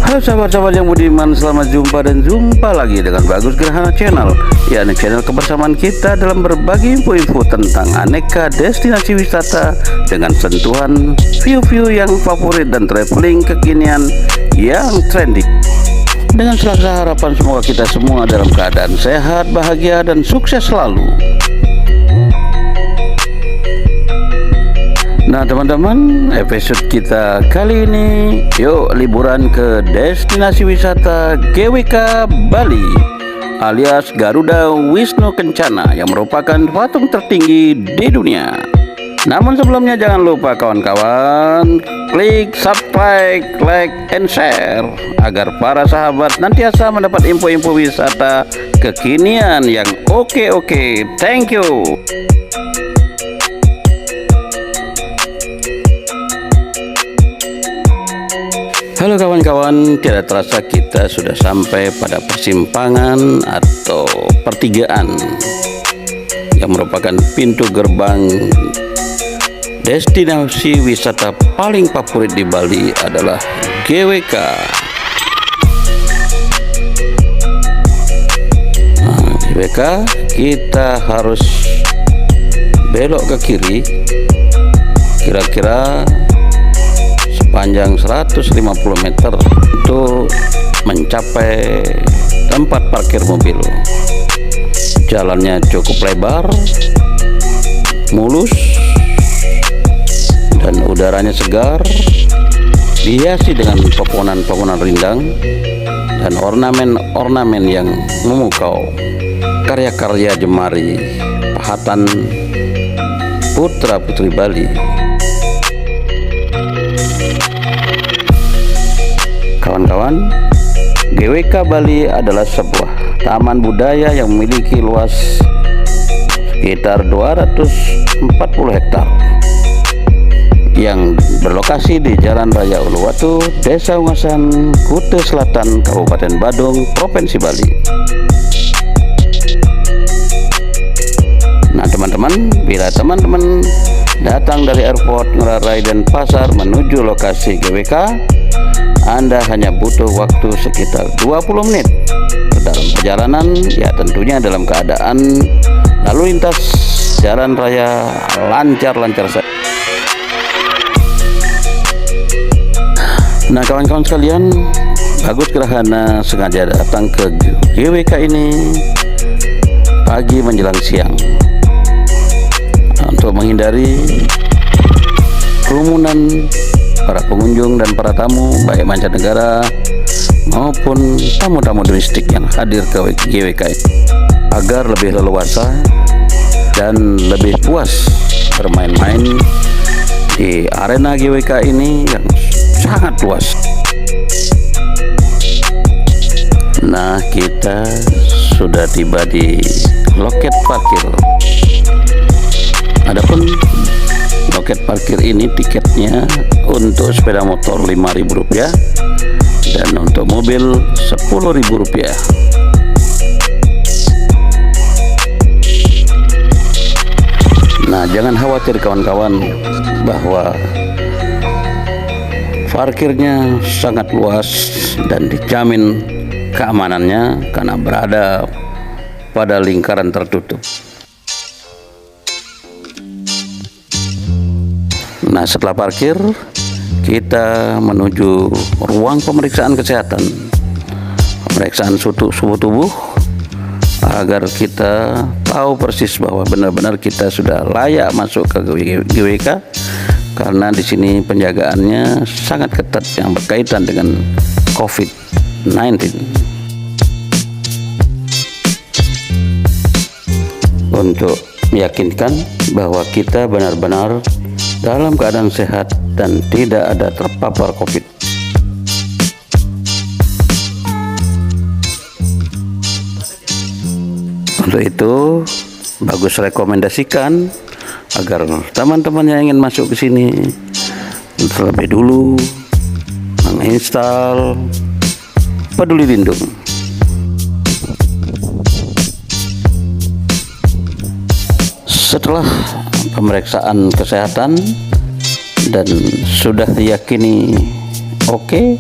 Halo sahabat-sahabat yang budiman, selamat jumpa dan jumpa lagi dengan Bagus Gerhana Channel, yakni channel kebersamaan kita dalam berbagi info-info tentang aneka destinasi wisata dengan sentuhan view-view yang favorit dan traveling kekinian yang trending. Dengan selasa harapan semoga kita semua dalam keadaan sehat, bahagia, dan sukses selalu. Nah teman-teman, episode kita kali ini yuk liburan ke destinasi wisata GWK Bali alias Garuda Wisnu Kencana yang merupakan patung tertinggi di dunia. Namun sebelumnya jangan lupa kawan-kawan klik subscribe, like, and share agar para sahabat nantiasa mendapat info-info wisata kekinian yang oke. Thank you. Halo kawan-kawan, tidak terasa kita sudah sampai pada persimpangan atau pertigaan yang merupakan pintu gerbang destinasi wisata paling favorit di Bali adalah GWK. Nah, GWK kita harus belok ke kiri kira-kira panjang 150 meter untuk mencapai tempat parkir mobil. Jalannya cukup lebar, mulus, dan udaranya segar, dihiasi dengan pepohonan-pepohonan rindang dan ornamen-ornamen yang memukau. Karya-karya jemari pahatan putra-putri Bali. Kawan-kawan, GWK Bali adalah sebuah taman budaya yang memiliki luas sekitar 240 hektar yang berlokasi di Jalan Raya Uluwatu, Desa Ungasan, Kuta Selatan, Kabupaten Badung, Provinsi Bali. Nah teman-teman, bila teman-teman datang dari airport Ngurah Rai dan Pasar menuju lokasi GWK, Anda hanya butuh waktu sekitar 20 menit. Dalam perjalanan ya tentunya dalam keadaan lalu lintas jalan raya lancar-lancar saja. Nah kawan-kawan sekalian, Bagus Gerhana sengaja datang ke GWK ini pagi menjelang siang untuk menghindari kerumunan para pengunjung dan para tamu baik mancanegara maupun tamu-tamu domestik yang hadir ke GWK agar lebih leluasa dan lebih puas bermain-main di arena GWK ini yang sangat luas. Nah kita sudah tiba di loket parkir. Adapun loket parkir ini tiketnya untuk sepeda motor Rp5.000 dan untuk mobil Rp10.000. Nah jangan khawatir kawan-kawan bahwa parkirnya sangat luas dan dijamin keamanannya karena berada pada lingkaran tertutup. Nah setelah parkir kita menuju ruang pemeriksaan kesehatan, pemeriksaan suhu tubuh agar kita tahu persis bahwa benar-benar kita sudah layak masuk ke GWK karena di sini penjagaannya sangat ketat yang berkaitan dengan COVID-19. Untuk meyakinkan bahwa kita benar-benar dalam keadaan sehat dan tidak ada terpapar COVID. Untuk itu, bagus rekomendasikan agar teman-teman yang ingin masuk ke sini terlebih dulu menginstal Peduli Lindung. Setelah pemeriksaan kesehatan dan sudah diyakini oke,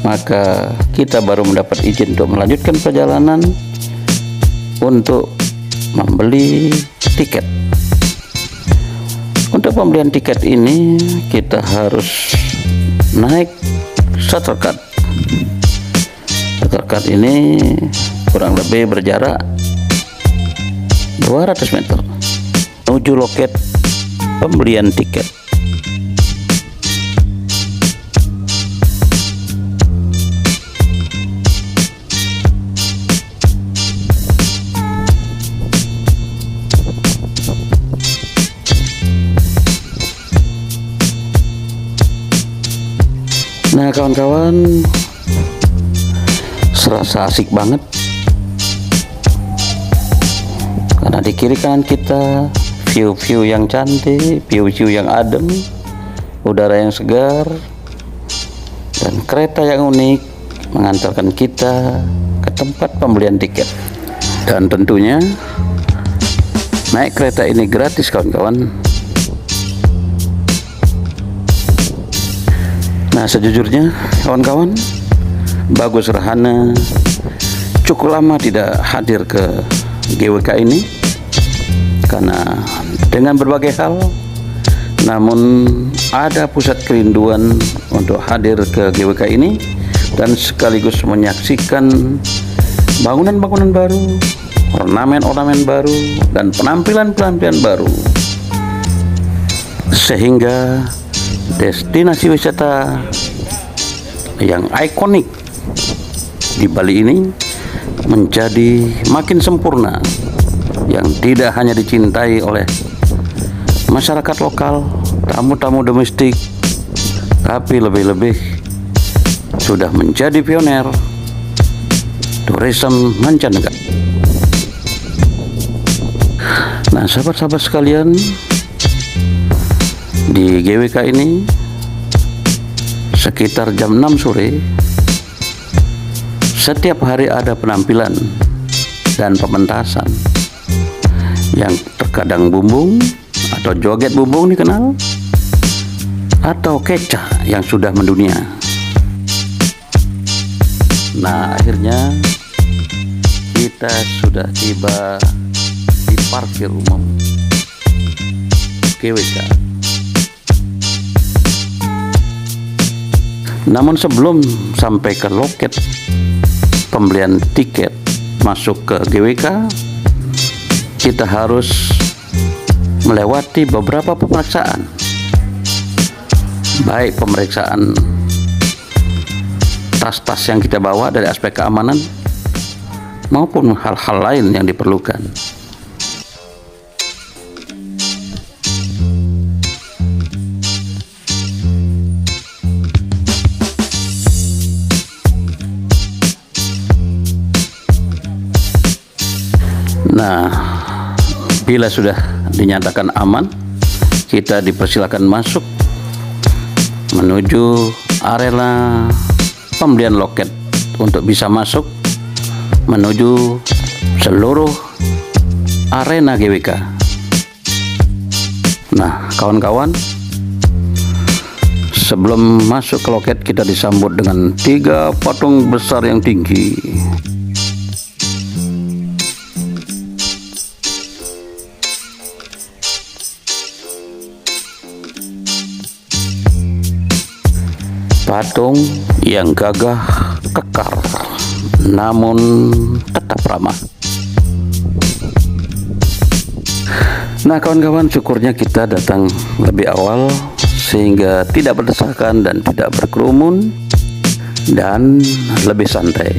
maka kita baru mendapat izin untuk melanjutkan perjalanan untuk membeli tiket. Untuk pembelian tiket ini kita harus naik Shuttle Cart. Shuttle Cart ini kurang lebih berjarak 200 meter menuju loket pembelian tiket. Nah kawan-kawan, serasa asik banget karena di kiri kanan kita view-view yang cantik, view-view yang adem, udara yang segar, dan kereta yang unik mengantarkan kita ke tempat pembelian tiket. Dan tentunya naik kereta ini gratis kawan-kawan. Nah sejujurnya kawan-kawan, Bagus Rahana cukup lama tidak hadir ke GWK ini karena dengan berbagai hal, namun ada pusat kerinduan untuk hadir ke GWK ini dan sekaligus menyaksikan bangunan-bangunan baru, ornamen-ornamen baru, dan penampilan-penampilan baru, sehingga destinasi wisata yang ikonik di Bali ini menjadi makin sempurna, yang tidak hanya dicintai oleh masyarakat lokal, tamu-tamu domestik, tapi lebih-lebih sudah menjadi pioner tourism mancanegara. Nah sahabat-sahabat sekalian, di GWK ini sekitar jam 6 sore setiap hari ada penampilan dan pementasan yang terkadang bumbung atau joget bumbung dikenal, atau kecah yang sudah mendunia. Nah akhirnya kita sudah tiba di parkir umum GWK. Namun sebelum sampai ke loket pembelian tiket masuk ke GWK, kita harus melewati beberapa pemeriksaan, baik pemeriksaan tas-tas yang kita bawa dari aspek keamanan maupun hal-hal lain yang diperlukan. Nah, bila sudah dinyatakan aman, kita dipersilakan masuk menuju area pembelian loket untuk bisa masuk menuju seluruh arena GWK. Nah, kawan-kawan, sebelum masuk ke loket kita disambut dengan 3 patung besar yang tinggi. Patung yang gagah kekar namun tetap ramah. Nah kawan-kawan, syukurnya kita datang lebih awal sehingga tidak berdesakan dan tidak berkerumun dan lebih santai.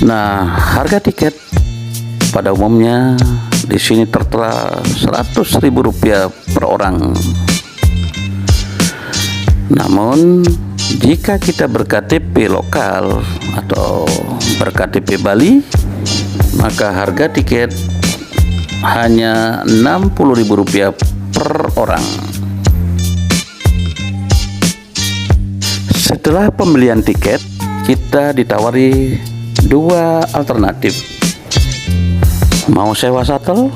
Nah, harga tiket pada umumnya di sini tertera Rp100.000 per orang. Namun Jika kita berKTP lokal atau berKTP Bali, maka harga tiket hanya Rp60.000 per orang. Setelah pembelian tiket, kita ditawari dua alternatif, mau sewa shuttle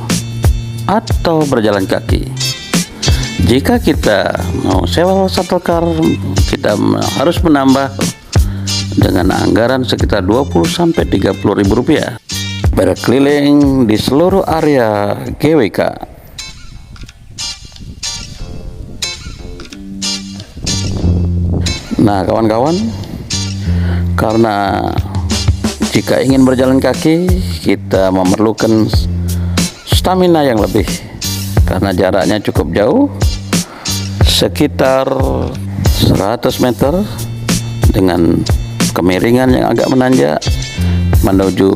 atau berjalan kaki. Jika kita mau sewa shuttle car, kita harus menambah dengan anggaran sekitar Rp20.000–Rp30.000 berkeliling di seluruh area GWK. Nah kawan-kawan, karena jika ingin berjalan kaki kita memerlukan stamina yang lebih, karena jaraknya cukup jauh, sekitar 100 meter dengan kemiringan yang agak menanjak menuju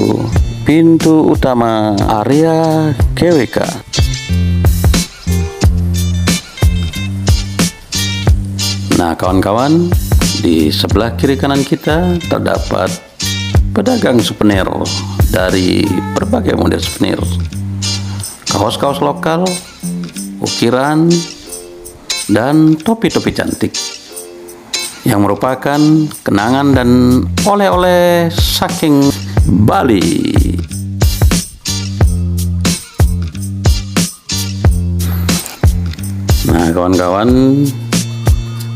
pintu utama area GWK. Nah kawan-kawan, di sebelah kiri kanan kita terdapat pedagang souvenir dari berbagai model souvenir, kaos-kaos lokal, ukiran, dan topi-topi cantik yang merupakan kenangan dan oleh-oleh saking Bali. Nah kawan-kawan,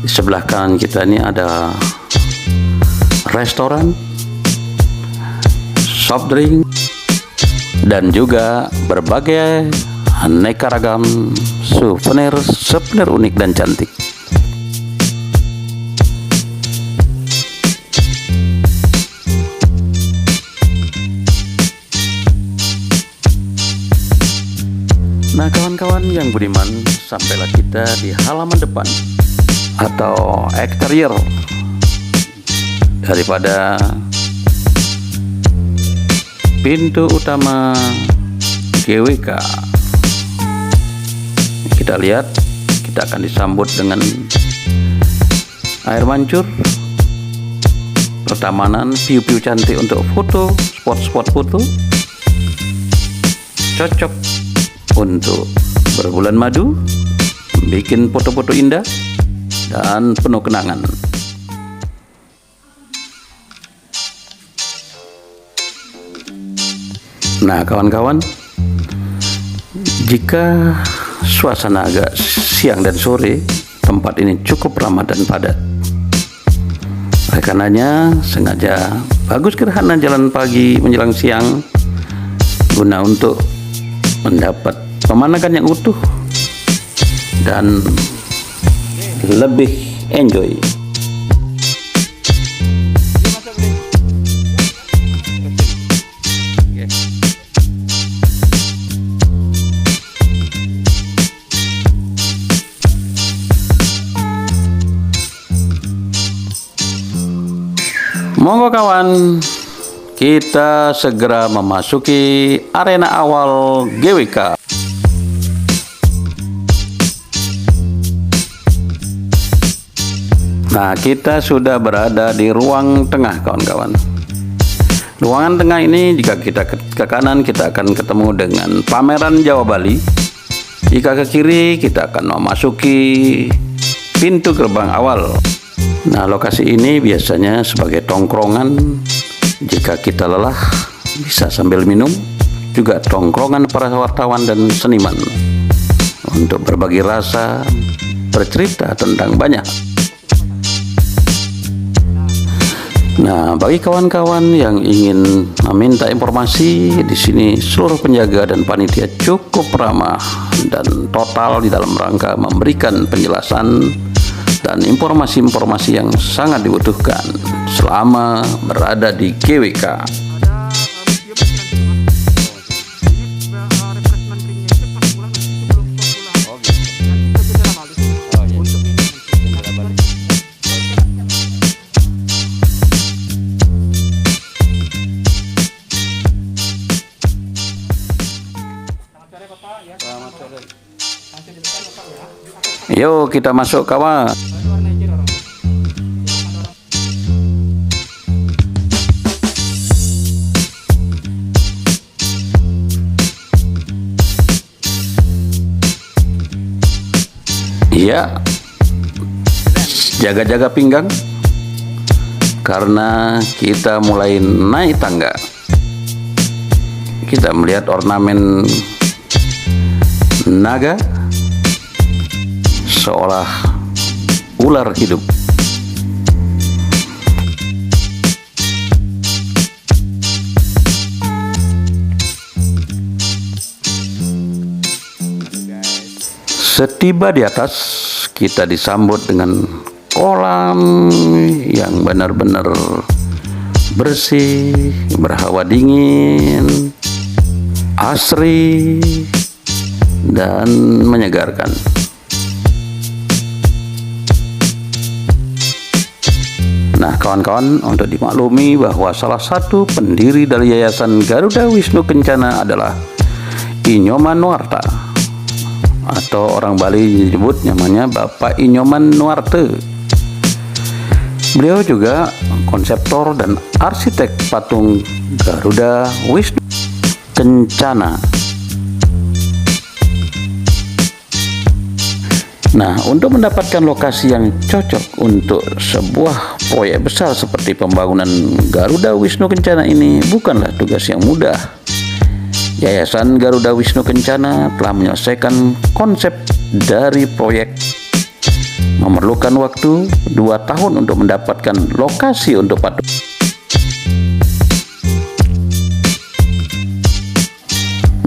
di sebelah kanan kita ini ada restoran, soft drink, dan juga berbagai aneka ragam souvenir unik dan cantik. Nah kawan-kawan yang budiman, sampailah kita di halaman depan atau eksterior daripada pintu utama GWK. Kita lihat, kita akan disambut dengan air mancur, pertamanan, view-view cantik untuk foto, spot-spot foto, cocok untuk berbulan madu, bikin foto-foto indah dan penuh kenangan. Nah kawan-kawan, jika suasana agak siang dan sore, tempat ini cukup ramah dan padat. Oleh karenanya sengaja bagus gerhana jalan pagi menjelang siang guna untuk mendapat pemandangan yang utuh dan lebih enjoy. Monggo kawan, kita segera memasuki arena awal GWK. Nah, kita sudah berada di ruang tengah kawan-kawan. Ruangan tengah ini jika kita ke kanan kita akan ketemu dengan pameran Jawa Bali. Jika ke kiri kita akan memasuki pintu gerbang awal. Nah, lokasi ini biasanya sebagai tongkrongan jika kita lelah, bisa sambil minum, juga tongkrongan para wartawan dan seniman untuk berbagi rasa, bercerita tentang banyak. Nah, bagi kawan-kawan yang ingin meminta informasi, di sini seluruh penjaga dan panitia cukup ramah dan total di dalam rangka memberikan penjelasan dan informasi-informasi yang sangat dibutuhkan selama berada di GWK. Yuk kita masuk kawan. Ya, jaga-jaga pinggang karena kita mulai naik tangga. Kita melihat ornamen naga seolah ular hidup. Setiba di atas, kita disambut dengan kolam yang benar-benar bersih, berhawa dingin, asri, dan menyegarkan. Nah, kawan-kawan, untuk dimaklumi bahwa salah satu pendiri dari Yayasan Garuda Wisnu Kencana adalah Inyoman Nuarta, atau orang Bali disebut namanya Bapak Inyoman Nuarte. Beliau juga konseptor dan arsitek patung Garuda Wisnu Kencana. Nah, untuk mendapatkan lokasi yang cocok untuk sebuah proyek besar seperti pembangunan Garuda Wisnu Kencana ini bukanlah tugas yang mudah. Yayasan Garuda Wisnu Kencana telah menyelesaikan konsep dari proyek, memerlukan waktu 2 tahun untuk mendapatkan lokasi untuk patung.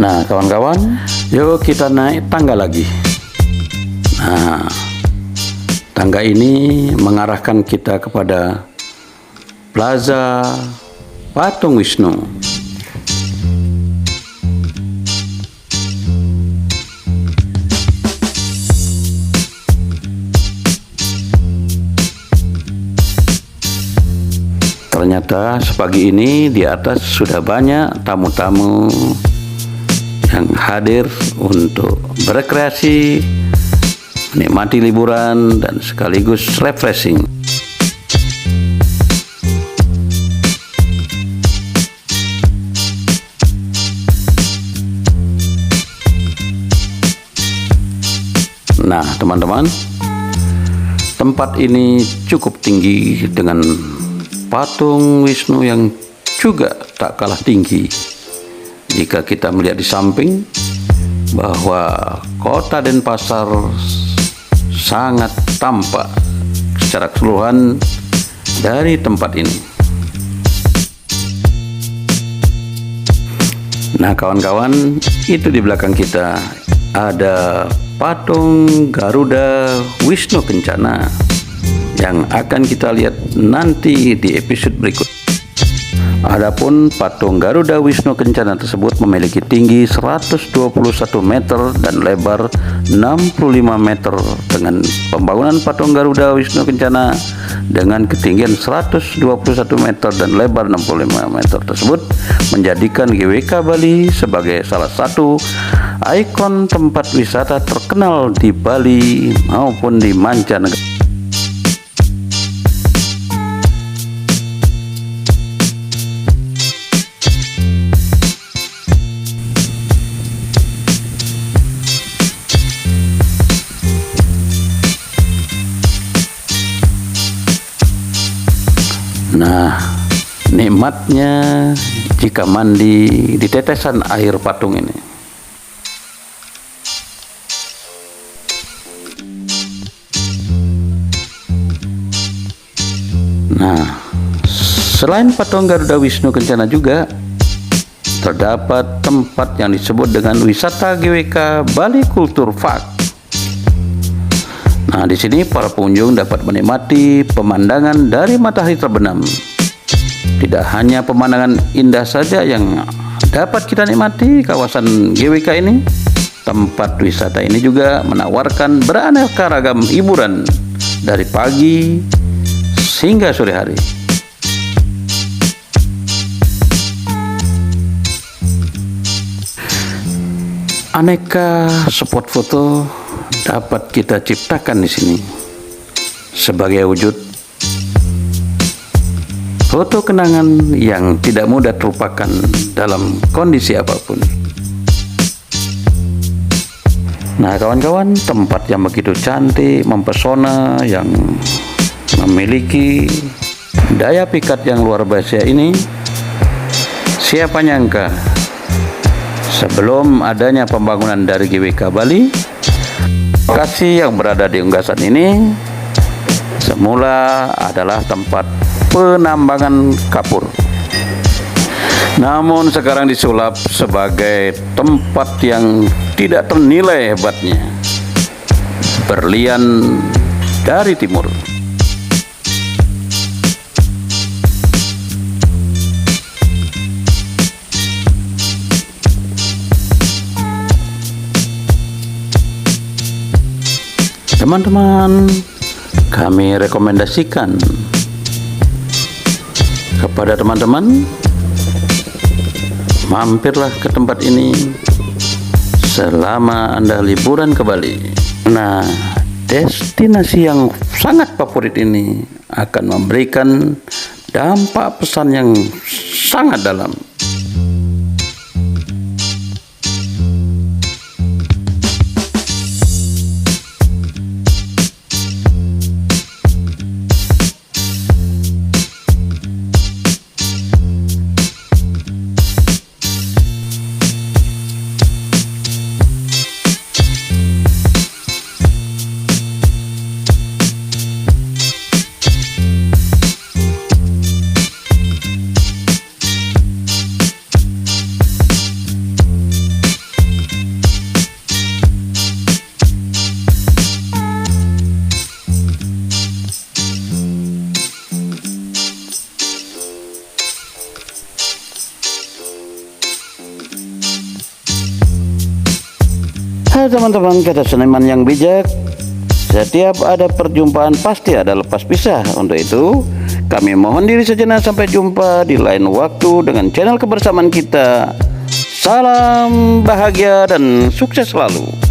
Nah, kawan-kawan, yuk kita naik tangga lagi. Nah, tangga ini mengarahkan kita kepada Plaza Patung Wisnu. Ternyata sepagi ini di atas sudah banyak tamu-tamu yang hadir untuk berekreasi, menikmati liburan, dan sekaligus refreshing. Nah, teman-teman, tempat ini cukup tinggi dengan patung Wisnu yang juga tak kalah tinggi. Jika kita melihat di samping bahwa kota Denpasar sangat tampak secara keseluruhan dari tempat ini. Nah, kawan-kawan, itu di belakang kita ada patung Garuda Wisnu Kencana yang akan kita lihat nanti di episode berikut. Adapun patung Garuda Wisnu Kencana tersebut memiliki tinggi 121 meter dan lebar 65 meter. Dengan pembangunan patung Garuda Wisnu Kencana dengan ketinggian 121 meter dan lebar 65 meter tersebut menjadikan GWK Bali sebagai salah satu ikon tempat wisata terkenal di Bali maupun di mancanegara. Nah, nikmatnya jika mandi di tetesan air patung ini. Nah, selain patung Garuda Wisnu Kencana juga terdapat tempat yang disebut dengan wisata GWK Bali Culture Park. Nah, di sini para pengunjung dapat menikmati pemandangan dari matahari terbenam. Tidak hanya pemandangan indah saja yang dapat kita nikmati kawasan GWK ini, tempat wisata ini juga menawarkan beraneka ragam hiburan dari pagi hingga sore hari. Aneka spot foto dapat kita ciptakan di sini sebagai wujud foto kenangan yang tidak mudah terlupakan dalam kondisi apapun. Nah kawan-kawan, tempat yang begitu cantik, mempesona, yang memiliki daya pikat yang luar biasa ini, siapa nyangka sebelum adanya pembangunan dari GWK Bali, lokasi yang berada di unggasan ini semula adalah tempat penambangan kapur. Namun sekarang disulap sebagai tempat yang tidak ternilai hebatnya, berlian dari timur. Teman-teman, kami rekomendasikan kepada teman-teman, mampirlah ke tempat ini selama Anda liburan ke Bali. Nah, destinasi yang sangat favorit ini akan memberikan dampak pesan yang sangat dalam. Hai teman-teman, kata seniman yang bijak, setiap ada perjumpaan pasti ada lepas pisah. Untuk itu, kami mohon diri sejenak, sampai jumpa di lain waktu dengan channel kebersamaan kita. Salam bahagia dan sukses selalu.